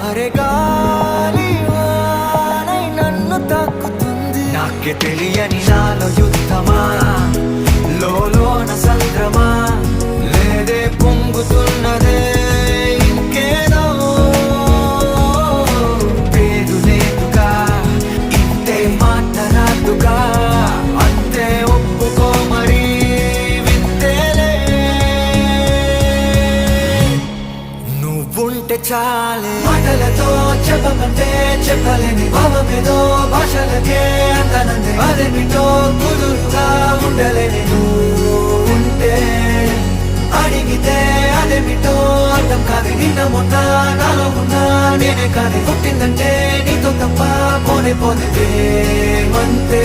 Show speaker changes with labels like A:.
A: అరే గాలి వానై నన్ను తాకుతుంది, నాకే తెలియని నాలో యుద్ధమా, లోన సంద్రమా, లేదే పొంగుతున్నదే ఇంకేదో, పేరు లేదుగా ఇంతే మాటరాదుగా, అంతే ఒప్పుకో మరి వింతేలే, నువ్వుంటే చాలే. మాటలతో చెప్పమంటే చెప్పలేని భావమేదో భాషలకే అందనందే, అదేమిటో కుదురుగా ఉండలేని నువ్వుంటే, అడిగితే అదేమిటో అర్థం కాదు. నిన్న మొన్న నాలో ఉన్నా నేనే కాదు, పుట్టిందంటే నీతో తప్ప పోనే పోతే మంతే.